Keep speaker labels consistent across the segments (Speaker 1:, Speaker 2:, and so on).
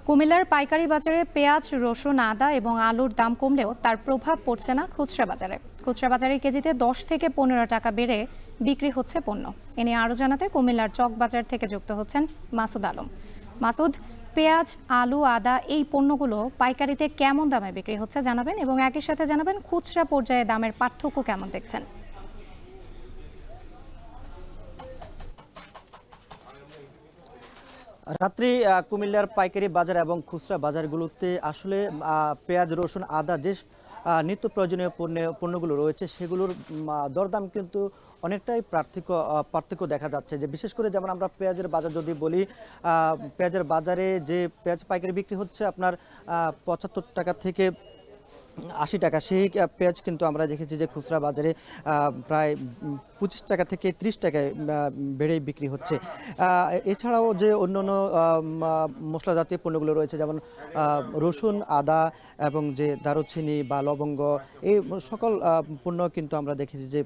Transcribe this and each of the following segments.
Speaker 1: কুমিল্লার পাইকারি বাজারে পেঁয়াজ, রসুন, আদা এবং আলুর দাম কমলেও তার প্রভাব পড়ছে না খুচরা বাজারে। খুচরা বাজারে কেজিতে 10 থেকে 15 টাকা বেড়ে বিক্রি হচ্ছে পণ্য। এ নিয়ে আরও জানাতে কুমিল্লার চক বাজার থেকে যুক্ত হচ্ছেন মাসুদ আলম। মাসুদ, পেঁয়াজ, আলু, আদা এই পণ্যগুলো পাইকারিতে কেমন দামে বিক্রি হচ্ছে জানাবেন এবং একই সাথে জানাবেন খুচরা পর্যায়ে দামের পার্থক্য কেমন দেখছেন।
Speaker 2: রাত্রি কুমিল্লার পাইকারি বাজার এবং খুচরা বাজারগুলোতে আসলে পেঁয়াজ, রসুন, আদা যে নিত্য প্রয়োজনীয় পণ্যগুলো রয়েছে সেগুলোর দরদাম কিন্তু অনেকটাই পার্থক্য দেখা যাচ্ছে। যে বিশেষ করে যেমন আমরা পেঁয়াজের বাজার যদি বলি, পেঁয়াজের বাজারে যে পেঁয়াজ পাইকারি বিক্রি হচ্ছে আপনার ৭৫ টাকা থেকে ৮০ টাকা, সেই পেঁয়াজ কিন্তু আমরা দেখেছি যে খুচরা বাজারে প্রায় ২৫ টাকা থেকে ৩০ টাকায় বেড়েই বিক্রি হচ্ছে। এছাড়াও যে অন্যান্য মশলা জাতীয় পণ্যগুলো রয়েছে যেমন রসুন, আদা এবং যে দারুচিনি বা লবঙ্গ, এই সকল পণ্য কিন্তু আমরা দেখেছি যে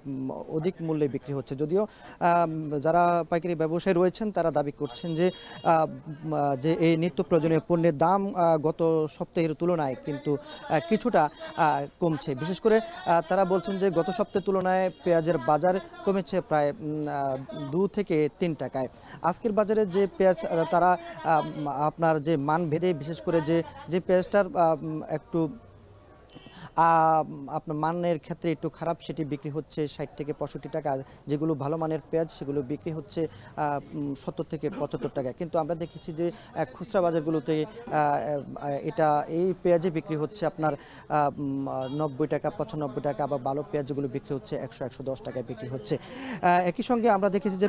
Speaker 2: অধিক মূল্যে বিক্রি হচ্ছে। যদিও যারা পাইকারি ব্যবসায়ী রয়েছেন তারা দাবি করছেন যে যে এই নিত্য প্রয়োজনীয় পণ্যের দাম গত সপ্তাহের তুলনায় কিন্তু কিছুটা কমছে। বিশেষ করে তারা বলছেন যে গত সপ্তাহের তুলনায় পেঁয়াজের বাজার কমেছে প্রায় ২ থেকে ৩ টাকায়। আজকের বাজারে যে পেঁয়াজ তারা আপনার যে মান ভেদে, বিশেষ করে যে পেঁয়াজটার একটু আপনার মানের ক্ষেত্রে একটু খারাপ, সেটি বিক্রি হচ্ছে ৬০ থেকে ৬৫ টাকা। যেগুলো ভালো মানের পেঁয়াজ সেগুলো বিক্রি হচ্ছে ৭০ থেকে ৭৫ টাকা। কিন্তু আমরা দেখেছি যে খুচরা বাজারগুলোতে এই পেঁয়াজে বিক্রি হচ্ছে আপনার ৯০ টাকা, ৯৫ টাকা, আবার ভালো পেঁয়াজ যেগুলো বিক্রি হচ্ছে ১০০-১১০ টাকায় বিক্রি হচ্ছে। একই সঙ্গে আমরা দেখেছি যে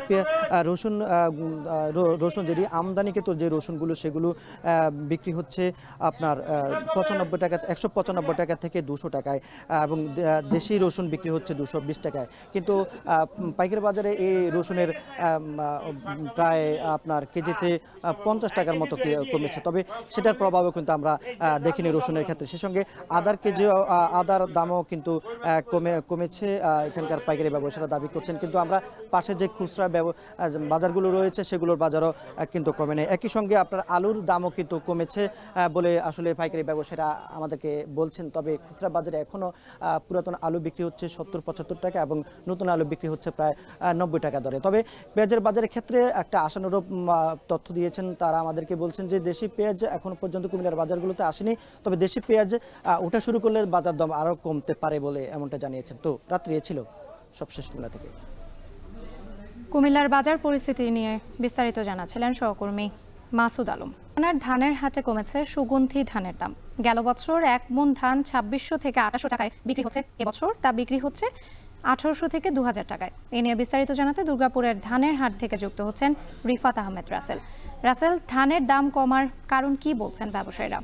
Speaker 2: রসুন যেটি আমদানিকৃত যে রসুনগুলো সেগুলো বিক্রি হচ্ছে আপনার ৯৫ টাকা, ১৯৫ টাকা থেকে ২০০ টাকায়, এবং দেশি রসুন বিক্রি হচ্ছে ২২০ টাকায়। কিন্তু পাইকারি বাজারে এই রসুনের প্রায় আপনার কেজিতে ৫০ টাকার মতো কমেছে। তবে সেটার প্রভাবও কিন্তু আমরা দেখিনি রসুনের ক্ষেত্রে। সে সঙ্গে আদার দামও কিন্তু কমেছে এখানকার পাইকারি ব্যবসায়ীরা দাবি করছেন। কিন্তু আমরা পাশে যে খুচরা বাজারগুলো রয়েছে সেগুলোর বাজারও কিন্তু কমে নেই। একই সঙ্গে আপনার আলুর দামও কিন্তু কমেছে বলে আসলে পাইকারি ব্যবসায়ীরা আমাদেরকে বলছেন। তবে খুচরা বাজারে এখনও পুরাতন আলু বিক্রি হচ্ছে ৭০-৭৫ টাকা এবং নতুন আলু বিক্রি হচ্ছে প্রায় ৯০ টাকা দরে। তবে পেঁয়াজের বাজারের ক্ষেত্রে একটা আশানুরূপ তথ্য দিয়েছেন। তারা আমাদেরকে বলছেন যে দেশি পেঁয়াজ এখনো পর্যন্ত কুমিল্লার বাজারগুলোতে আসেনি, তবে দেশি পেঁয়াজ ওঠা শুরু করলে বাজার দাম আরও কমতে পারে বলে এমনটা জানিয়েছেন। তো রাত্রি ছিল সবশেষ কুমিল্লা থেকে।
Speaker 1: কুমিল্লার বাজার পরিস্থিতি নিয়ে বিস্তারিত জানাচ্ছিলেন সহকর্মী মাসুদ আলম। ধানের হাটে কমেছে সুগন্ধি ধানের দাম। গেল বছর ১ মণ ধান ২৬০০ থেকে ২৮০০ টাকায় বিক্রি হচ্ছে, এবছর তা বিক্রি হচ্ছে ১৮০০ থেকে ২০০০ টাকায়। এ নিয়ে বিস্তারিত জানাতে দুর্গাপুরের ধানের হাট থেকে যুক্ত হচ্ছেন রিফাত আহমেদ রাসেল। রাসেল, ধানের দাম কমার কারণ কি বলছেন ব্যবসায়ীরা?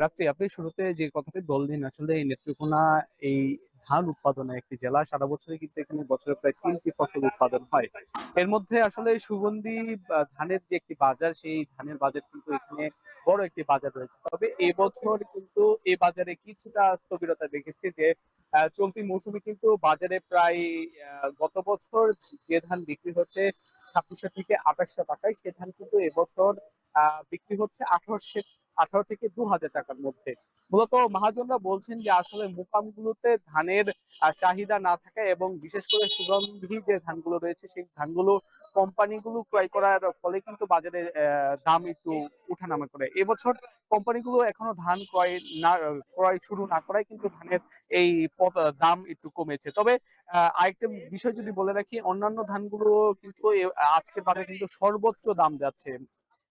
Speaker 3: রাত্রি আপনি শুরুতে যে কথাটি বললেন, আসলে এই নেত্রকোনা এই ধান উৎপাদনের একটি জেলা। সারা বছরই কিন্তু এখানে বছরে প্রায় ৩টি ফসল উৎপাদন হয়। এর মধ্যে আসলে সুগন্ধি ধানের যে একটি বাজার, সেই ধানের বাজার কিন্তু এখানে বড় একটি বাজার রয়েছে। তবে এবছর কিন্তু এই বাজারে কিছুটা স্থবিরতা দেখেছি যে চলতি মৌসুমে কিন্তু বাজারে প্রায় গত বছর যে ধান বিক্রি হচ্ছে ২৬০০ থেকে ২৮০০ টাকায়, সে ধান কিন্তু এবছর বিক্রি হচ্ছে ১৮ থেকে ২০০০ টাকার মধ্যে। মূলত মহাজনরা বলছেন যে আসলে মোকামগুলোতে ধানের চাহিদা না থাকায় এবং বিশেষ করে সুগন্ধি যে ধানগুলো রয়েছে সেই ধানগুলো কোম্পানিগুলো ক্রয় করার ফলে কিন্তু বাজারে দাম একটু উঠানামা করে। এবছর কোম্পানিগুলো এখনো ধান ক্রয় শুরু না করায় কিন্তু ধানের এই দাম একটু কমেছে। তবে আরেকটা বিষয় যদি বলে রাখি, অন্যান্য ধানগুলো কিন্তু আজকের বাজারে কিন্তু সর্বোচ্চ দাম যাচ্ছে।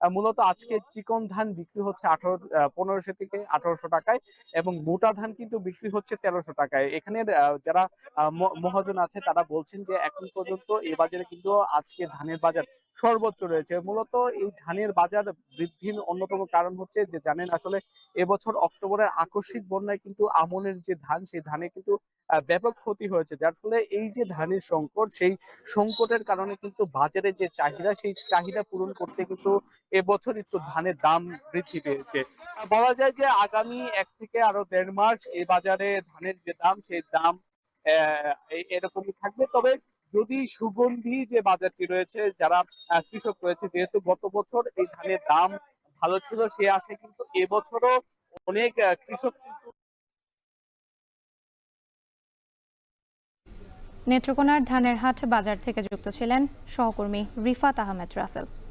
Speaker 3: মূলত আজকে চিকন ধান বিক্রি হচ্ছে ১৫০০ থেকে ১৮০০ টাকায় এবং মোটা ধান কিন্তু বিক্রি হচ্ছে ১৩০০ টাকায়। এখানের যারা মহাজন আছে তারা বলছেন যে এখন পর্যন্ত এই বাজারে কিন্তু আজকে ধানের বাজার সর্বোচ্চ রয়েছে। মূলত এই ধানের বাজার বৃদ্ধির অন্যতম কারণ হচ্ছে যে জানেন আসলে এবছর অক্টোবরের আকস্মিক বন্যায় কিন্তু আমনের যে ধান, সেই ধানে কিন্তু ব্যাপক ক্ষতি হয়েছে, যার ফলে এই যে ধানের সংকট, সেই সংকটের কারণে কিন্তু বাজারে যে চাহিদা, সেই চাহিদা পূরণ করতে কিন্তু এবছর একটু ধানের দাম বৃদ্ধি পেয়েছে। বলা যায় যে আগামী ১ থেকে আরো ১.৫ মাস এই বাজারে ধানের যে দাম, সেই দাম এরকমই থাকবে। তবে যদি সুগন্ধি যে বাজারটি রয়েছে, যারা কৃষক রয়েছে, যেহেতু গত বছর এই ধানের দাম ভালো ছিল, সে আশায় কিন্তু এবছরও অনেক কৃষক
Speaker 1: নেত্রকোনার ধানের হাট বাজার থেকে যুক্ত ছিলেন সহকর্মী রিফাত আহমেদ রাসেল।